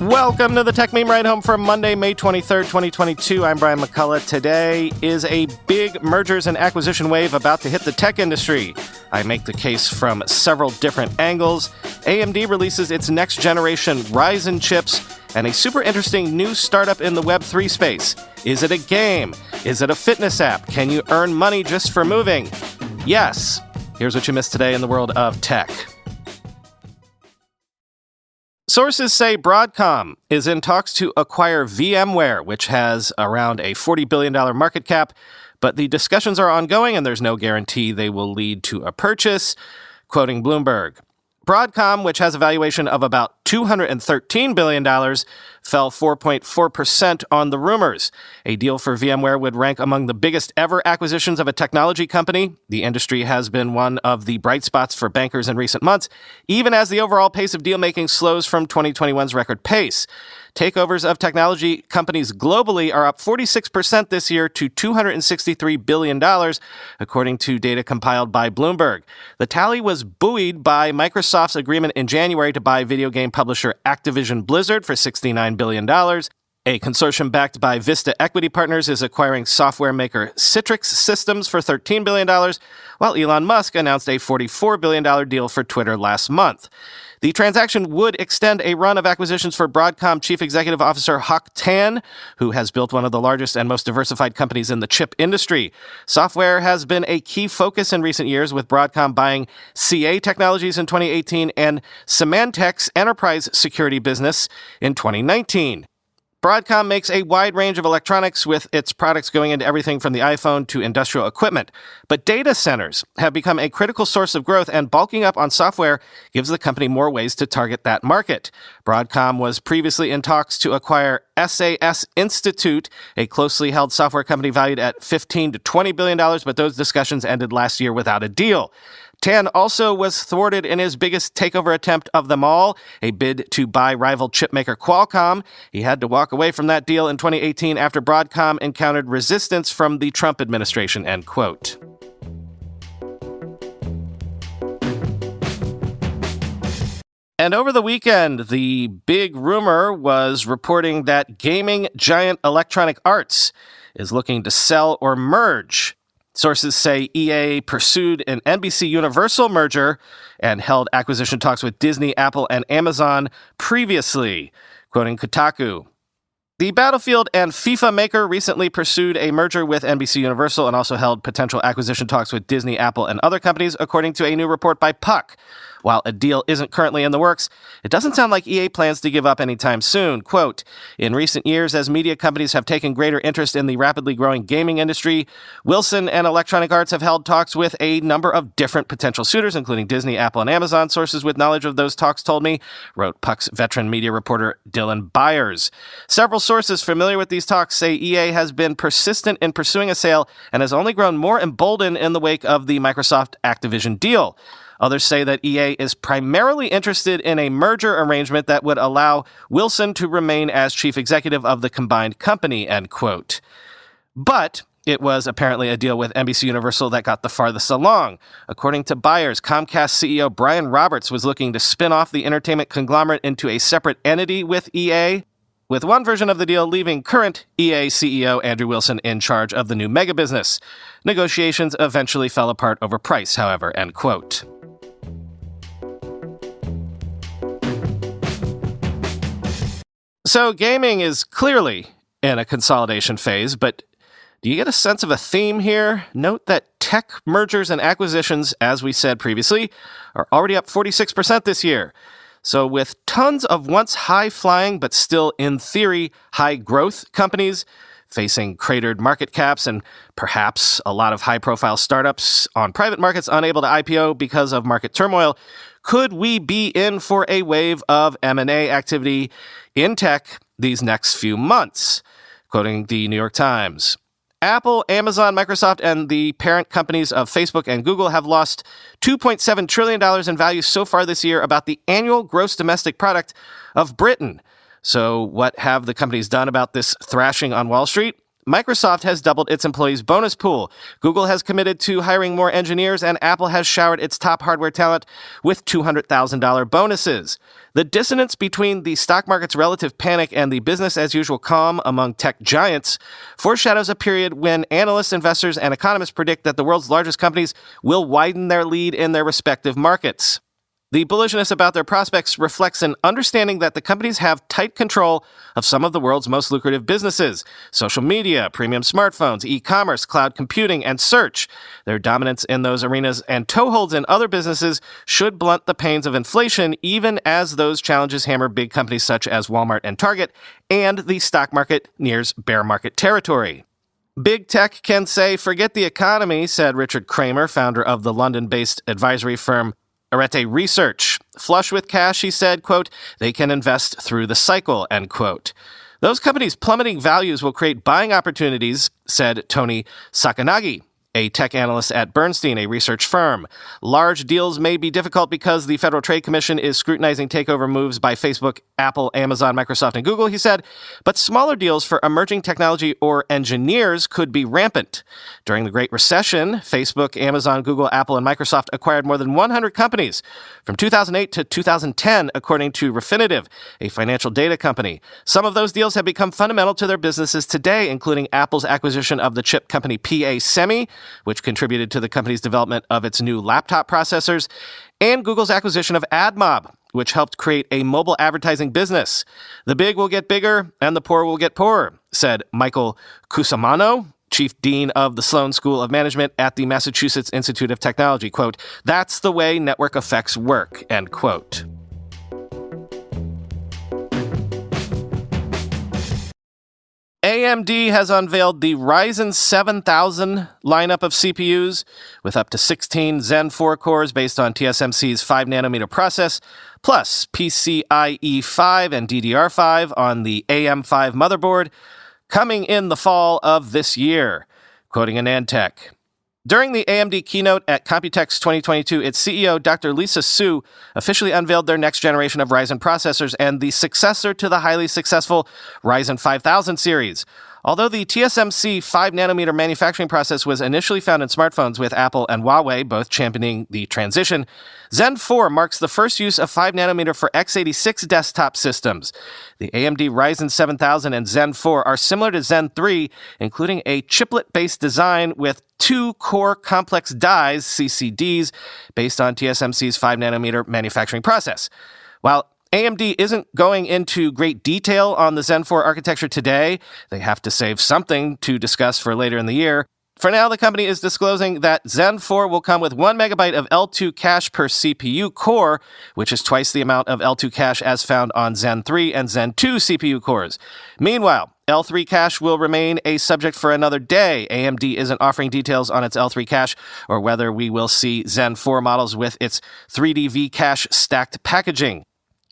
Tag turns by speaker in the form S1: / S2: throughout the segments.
S1: Welcome to the Techmeme Ride Home for Monday, May 23rd, 2022. I'm Brian McCullough. Today is a big mergers and acquisition wave about to hit the tech industry. I make the case from several different angles. AMD releases its next-generation Ryzen chips, and a super interesting new startup in the Web3 space. Is it a game? Is it a fitness app? Can you earn money just for moving? Yes. Here's what you missed today in the world of tech. Sources say Broadcom is in talks to acquire VMware, which has around a $40 billion market cap, but the discussions are ongoing and there's no guarantee they will lead to a purchase. Quoting Bloomberg, Broadcom, which has a valuation of about $213 billion, fell 4.4% on the rumors. A deal for VMware would rank among the biggest ever acquisitions of a technology company. The industry has been one of the bright spots for bankers in recent months, even as the overall pace of deal-making slows from 2021's record pace. Takeovers of technology companies globally are up 46% this year to $263 billion, according to data compiled by Bloomberg. The tally was buoyed by Microsoft's agreement in January to buy video game publisher Activision Blizzard for $69 billion. A consortium backed by Vista Equity Partners is acquiring software maker Citrix Systems for $13 billion, while Elon Musk announced a $44 billion deal for Twitter last month. The transaction would extend a run of acquisitions for Broadcom Chief Executive Officer Hock Tan, who has built one of the largest and most diversified companies in the chip industry. Software has been a key focus in recent years, with Broadcom buying CA Technologies in 2018 and Symantec's enterprise security business in 2019. Broadcom makes a wide range of electronics, with its products going into everything from the iPhone to industrial equipment. But data centers have become a critical source of growth, and bulking up on software gives the company more ways to target that market. Broadcom was previously in talks to acquire SAS Institute, a closely held software company valued at $15 to $20 billion, but those discussions ended last year without a deal. Tan also was thwarted in his biggest takeover attempt of them all, a bid to buy rival chipmaker Qualcomm. He had to walk away from that deal in 2018 after Broadcom encountered resistance from the Trump administration, end quote. And over the weekend, the big rumor was reporting that gaming giant Electronic Arts is looking to sell or merge. Sources say EA pursued an NBC Universal merger and held acquisition talks with Disney, Apple, and Amazon previously. Quoting Kotaku, the Battlefield and FIFA maker recently pursued a merger with NBC Universal and also held potential acquisition talks with Disney, Apple, and other companies, according to a new report by Puck. While a deal isn't currently in the works, it doesn't sound like EA plans to give up anytime soon. Quote, in recent years, as media companies have taken greater interest in the rapidly growing gaming industry, Wilson and Electronic Arts have held talks with a number of different potential suitors, including Disney, Apple, and Amazon. Sources with knowledge of those talks told me, wrote Puck's veteran media reporter Dylan Byers. Several sources familiar with these talks say EA has been persistent in pursuing a sale and has only grown more emboldened in the wake of the Microsoft Activision deal. Others say that EA is primarily interested in a merger arrangement that would allow Wilson to remain as chief executive of the combined company, end quote. But it was apparently a deal with NBC Universal that got the farthest along. According to Byers, Comcast CEO Brian Roberts was looking to spin off the entertainment conglomerate into a separate entity with EA, with one version of the deal leaving current EA CEO Andrew Wilson in charge of the new mega business. Negotiations eventually fell apart over price, however, end quote. So gaming is clearly in a consolidation phase, but do you get a sense of a theme here? Note that tech mergers and acquisitions, as we said previously, are already up 46% this year. So with tons of once high-flying, but still in theory high-growth companies facing cratered market caps and perhaps a lot of high-profile startups on private markets unable to IPO because of market turmoil, could we be in for a wave of M&A activity in tech these next few months? Quoting the New York Times, Apple, Amazon, Microsoft, and the parent companies of Facebook and Google have lost $2.7 trillion in value so far this year, about the annual gross domestic product of Britain. So what have the companies done about this thrashing on Wall Street? Microsoft has doubled its employees' bonus pool. Google has committed to hiring more engineers, and Apple has showered its top hardware talent with $200,000 bonuses. The dissonance between the stock market's relative panic and the business-as-usual calm among tech giants foreshadows a period when analysts, investors, and economists predict that the world's largest companies will widen their lead in their respective markets. The bullishness about their prospects reflects an understanding that the companies have tight control of some of the world's most lucrative businesses: social media, premium smartphones, e-commerce, cloud computing, and search. Their dominance in those arenas and toeholds in other businesses should blunt the pains of inflation, even as those challenges hammer big companies such as Walmart and Target, and the stock market nears bear market territory. Big tech can say, "Forget the economy," said Richard Kramer, founder of the London-based advisory firm Arete Research. Flush with cash, he said, quote, "They can invest through the cycle," end quote. Those companies' plummeting values will create buying opportunities, said Tony Sacconaghi, a tech analyst at Bernstein, a research firm. Large deals may be difficult because the Federal Trade Commission is scrutinizing takeover moves by Facebook, Apple, Amazon, Microsoft, and Google, he said, but smaller deals for emerging technology or engineers could be rampant. During the Great Recession, Facebook, Amazon, Google, Apple, and Microsoft acquired more than 100 companies from 2008 to 2010, according to Refinitiv, a financial data company. Some of those deals have become fundamental to their businesses today, including Apple's acquisition of the chip company PA Semi, which contributed to the company's development of its new laptop processors, and Google's acquisition of AdMob, which helped create a mobile advertising business. The big will get bigger, and the poor will get poorer, said Michael Cusimano, chief dean of the Sloan School of Management at the Massachusetts Institute of Technology. Quote, "That's the way network effects work," end quote. AMD has unveiled the Ryzen 7000 lineup of CPUs with up to 16 Zen 4 cores based on TSMC's 5nm process, plus PCIe 5 and DDR5 on the AM5 motherboard, coming in the fall of this year, quoting AnandTech. During the AMD keynote at Computex 2022, its CEO, Dr. Lisa Su, officially unveiled their next generation of Ryzen processors and the successor to the highly successful Ryzen 5000 series. Although the TSMC 5nm manufacturing process was initially found in smartphones, with Apple and Huawei both championing the transition, Zen 4 marks the first use of 5nm for x86 desktop systems. The AMD Ryzen 7000 and Zen 4 are similar to Zen 3, including a chiplet-based design with 2 core complex dies, CCDs, based on TSMC's 5nm manufacturing process. While AMD isn't going into great detail on the Zen 4 architecture today, they have to save something to discuss for later in the year. For now, the company is disclosing that Zen 4 will come with 1 megabyte of L2 cache per CPU core, which is twice the amount of L2 cache as found on Zen 3 and Zen 2 CPU cores. Meanwhile, L3 cache will remain a subject for another day. AMD isn't offering details on its L3 cache or whether we will see Zen 4 models with its 3D V cache stacked packaging.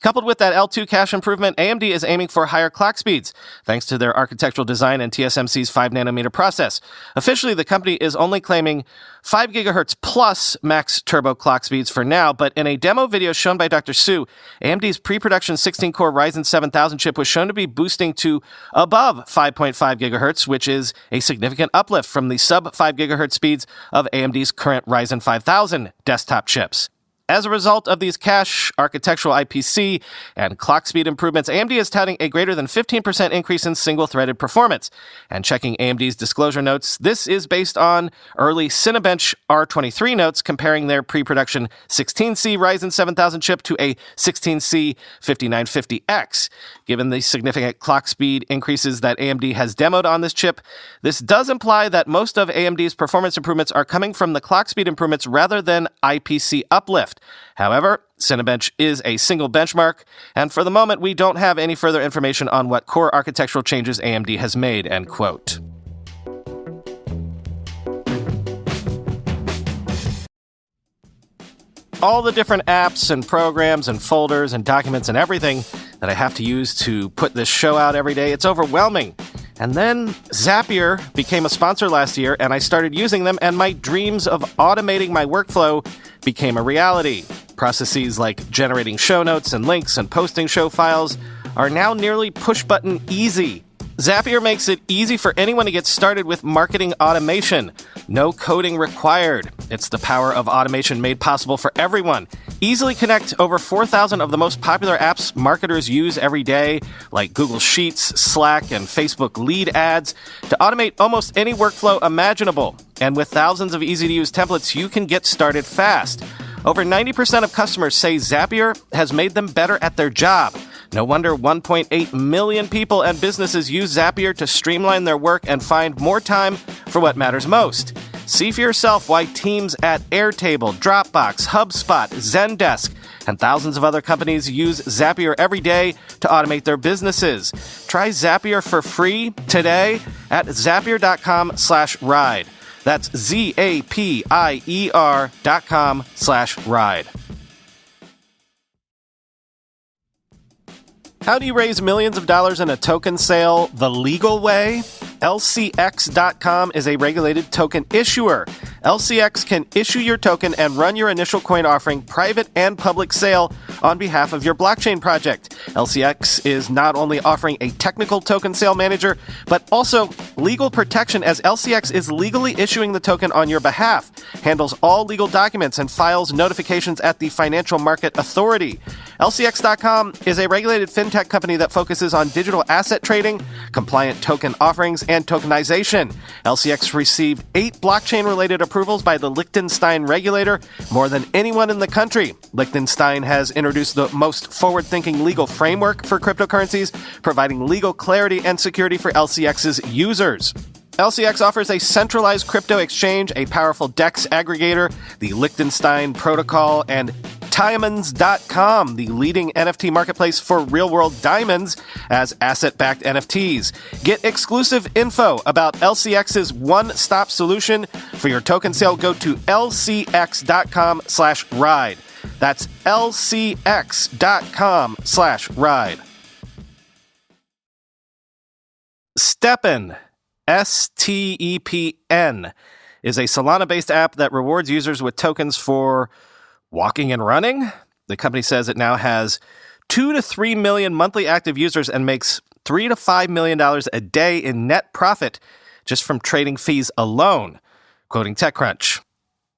S1: Coupled with that L2 cache improvement, AMD is aiming for higher clock speeds, thanks to their architectural design and TSMC's 5nm process. Officially, the company is only claiming 5 GHz plus max turbo clock speeds for now, but in a demo video shown by Dr. Su, AMD's pre-production 16-core Ryzen 7000 chip was shown to be boosting to above 5.5 GHz, which is a significant uplift from the sub-5 GHz speeds of AMD's current Ryzen 5000 desktop chips. As a result of these cache, architectural IPC, and clock speed improvements, AMD is touting a greater than 15% increase in single-threaded performance. And checking AMD's disclosure notes, this is based on early Cinebench R23 notes comparing their pre-production 16C Ryzen 7000 chip to a 16C 5950X. Given the significant clock speed increases that AMD has demoed on this chip, this does imply that most of AMD's performance improvements are coming from the clock speed improvements rather than IPC uplift. However, Cinebench is a single benchmark, and for the moment, we don't have any further information on what core architectural changes AMD has made, end quote. All the different apps and programs and folders and documents and everything that I have to use to put this show out every day, it's overwhelming. And then Zapier became a sponsor last year, and I started using them, and my dreams of automating my workflow became a reality. Processes like generating show notes and links and posting show files are now nearly push-button easy. Zapier makes it easy for anyone to get started with marketing automation. No coding required. It's the power of automation made possible for everyone. Easily connect over 4,000 of the most popular apps marketers use every day, like Google Sheets, Slack, and Facebook lead ads, to automate almost any workflow imaginable. And with thousands of easy-to-use templates, you can get started fast. Over 90% of customers say Zapier has made them better at their job. No wonder 1.8 million people and businesses use Zapier to streamline their work and find more time for what matters most. See for yourself why teams at Airtable, Dropbox, HubSpot, Zendesk, and thousands of other companies use Zapier every day to automate their businesses. Try Zapier for free today at zapier.com/ride. That's ZAPIER.com/ride. How do you raise millions of dollars in a token sale the legal way? LCX.com is a regulated token issuer. LCX can issue your token and run your initial coin offering, private and public sale, on behalf of your blockchain project. LCX is not only offering a technical token sale manager, but also legal protection, as LCX is legally issuing the token on your behalf, handles all legal documents, and files notifications at the Financial Market Authority. LCX.com is a regulated fintech company that focuses on digital asset trading, compliant token offerings, and tokenization. LCX received 8 blockchain-related approvals by the Liechtenstein regulator, more than anyone in the country. Liechtenstein has introduced the most forward-thinking legal framework for cryptocurrencies, providing legal clarity and security for LCX's users. LCX offers a centralized crypto exchange, a powerful DEX aggregator, the Liechtenstein protocol, and Diamonds.com, the leading NFT marketplace for real-world diamonds as asset-backed NFTs. Get exclusive info about LCX's one-stop solution for your token sale. Go to lcx.com/ride. That's lcx.com/ride. Steppen, STEPN, is a Solana-based app that rewards users with tokens for walking and running. The company says it now has 2 to 3 million monthly active users and makes $3 to $5 million a day in net profit just from trading fees alone, quoting TechCrunch.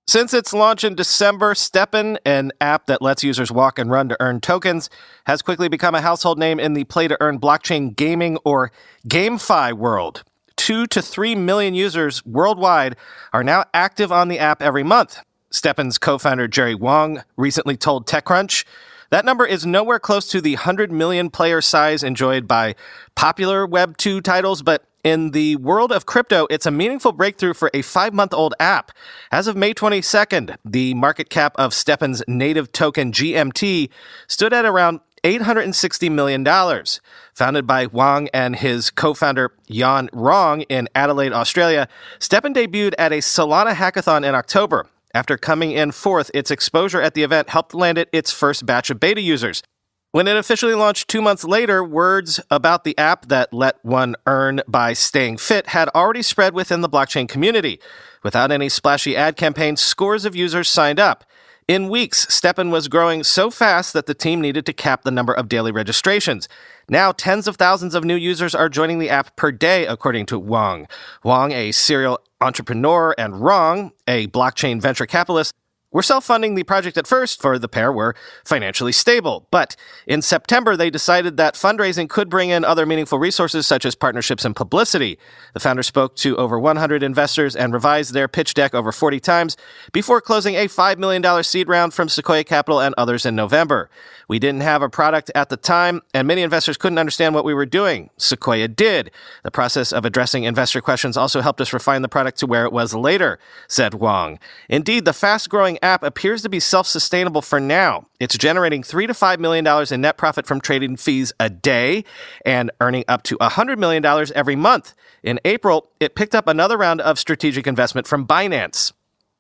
S1: Since its launch in December, Steppen, an app that lets users walk and run to earn tokens, has quickly become a household name in the play-to-earn blockchain gaming or GameFi world. 2 to 3 million users worldwide are now active on the app every month. Steppen's co-founder Jerry Wang recently told TechCrunch that number is nowhere close to the 100 million player size enjoyed by popular Web 2 titles, but in the world of crypto, it's a meaningful breakthrough for a 5-month-old app. As of May 22nd, the market cap of Steppen's native token GMT stood at around $860 million. Founded by Wang and his co-founder Yan Rong in Adelaide, Australia, Steppen debuted at a Solana hackathon in October. After coming in fourth, its exposure at the event helped land it its first batch of beta users. When it officially launched 2 months later, words about the app that let one earn by staying fit had already spread within the blockchain community. Without any splashy ad campaigns, scores of users signed up. In weeks, Steppen was growing so fast that the team needed to cap the number of daily registrations. Now, tens of thousands of new users are joining the app per day, according to Wang. Wang, a serial entrepreneur, and Rong, a blockchain venture capitalist, were self-funding the project at first, for the pair were financially stable. But in September, they decided that fundraising could bring in other meaningful resources such as partnerships and publicity. The founder spoke to over 100 investors and revised their pitch deck over 40 times before closing a $5 million seed round from Sequoia Capital and others in November. We didn't have a product at the time, and many investors couldn't understand what we were doing. Sequoia did. The process of addressing investor questions also helped us refine the product to where it was later, said Wang. Indeed, the fast-growing app appears to be self-sustainable for now. It's generating $3 to $5 million in net profit from trading fees a day and earning up to $100 million every month. In April, it picked up another round of strategic investment from Binance.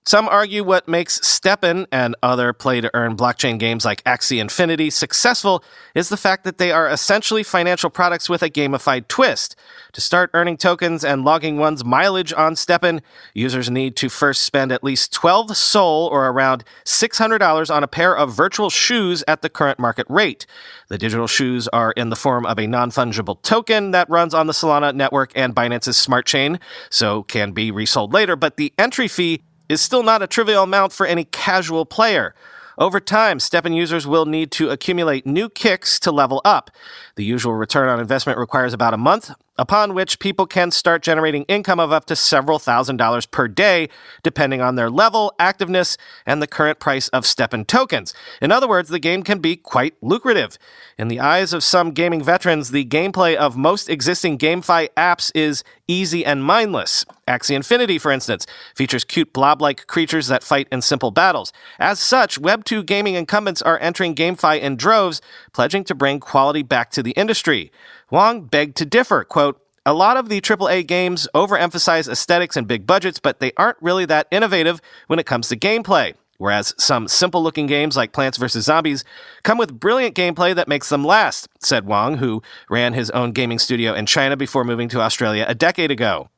S1: Some argue what makes Steppen and other play-to-earn blockchain games like Axie Infinity successful is the fact that they are essentially financial products with a gamified twist. To start earning tokens and logging one's mileage on Steppen, users need to first spend at least 12 Sol, or around $600, on a pair of virtual shoes at the current market rate. The digital shoes are in the form of a non-fungible token that runs on the Solana network and Binance's smart chain, so can be resold later, but the entry fee is still not a trivial amount for any casual player. Over time, Steppen users will need to accumulate new kicks to level up. The usual return on investment requires about a month, upon which people can start generating income of up to several $1,000s per day, depending on their level, activeness, and the current price of Steppen tokens. In other words, the game can be quite lucrative. In the eyes of some gaming veterans, the gameplay of most existing GameFi apps is easy and mindless. Axie Infinity, for instance, features cute blob-like creatures that fight in simple battles. As such, Web2 gaming incumbents are entering GameFi in droves, pledging to bring quality back to the industry. Wang begged to differ, quote, "A lot of the AAA games overemphasize aesthetics and big budgets, but they aren't really that innovative when it comes to gameplay. Whereas some simple-looking games like Plants vs. Zombies come with brilliant gameplay that makes them last," said Wang, who ran his own gaming studio in China before moving to Australia a decade ago.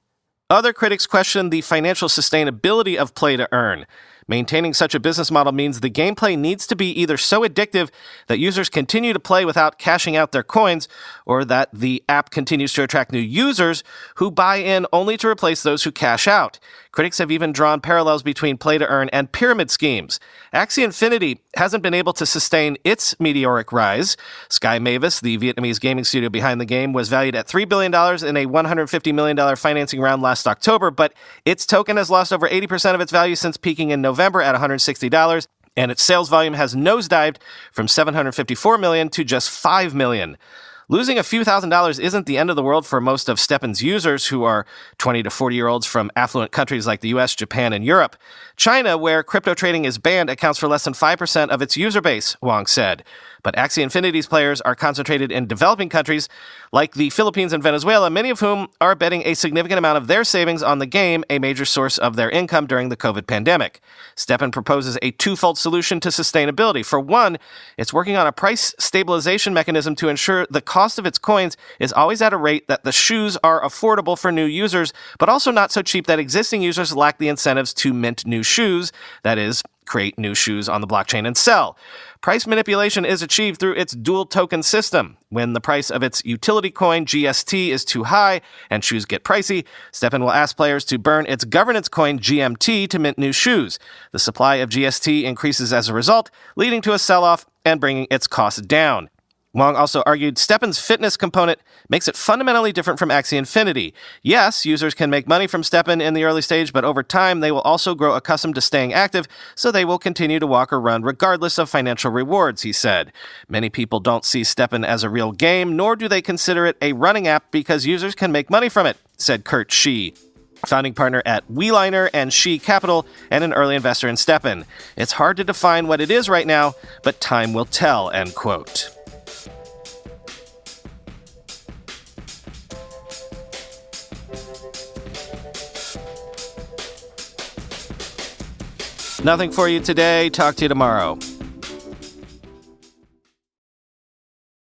S1: Other critics question the financial sustainability of play-to-earn. Maintaining such a business model means the gameplay needs to be either so addictive that users continue to play without cashing out their coins, or that the app continues to attract new users who buy in only to replace those who cash out. Critics have even drawn parallels between play-to-earn and pyramid schemes. Axie Infinity hasn't been able to sustain its meteoric rise. Sky Mavis, the Vietnamese gaming studio behind the game, was valued at $3 billion in a $150 million financing round last October, but its token has lost over 80% of its value since peaking in November at $160, and its sales volume has nosedived from $754 million to just $5 million. Losing a few $1,000s isn't the end of the world for most of Steppen's users, who are 20 to 40-year-olds from affluent countries like the US, Japan, and Europe. China, where crypto trading is banned, accounts for less than 5% of its user base, Wang said. But Axie Infinity's players are concentrated in developing countries like the Philippines and Venezuela, many of whom are betting a significant amount of their savings on the game, a major source of their income during the COVID pandemic. Steppen proposes a twofold solution to sustainability. For one, it's working on a price stabilization mechanism to ensure the cost of its coins is always at a rate that the shoes are affordable for new users, but also not so cheap that existing users lack the incentives to mint new shoes, that is, create new shoes on the blockchain and sell. Price manipulation is achieved through its dual token system. When the price of its utility coin, GST, is too high and shoes get pricey, Steppen will ask players to burn its governance coin, GMT, to mint new shoes. The supply of GST increases as a result, leading to a sell-off and bringing its costs down. Wang also argued Steppen's fitness component makes it fundamentally different from Axie Infinity. Yes, users can make money from Steppen in the early stage, but over time they will also grow accustomed to staying active, so they will continue to walk or run regardless of financial rewards, he said. Many people don't see Steppen as a real game, nor do they consider it a running app because users can make money from it, said Kurt Shi, founding partner at Weeliner and Shi Capital and an early investor in Steppen. It's hard to define what it is right now, but time will tell, end quote. Nothing for you today. Talk to you tomorrow.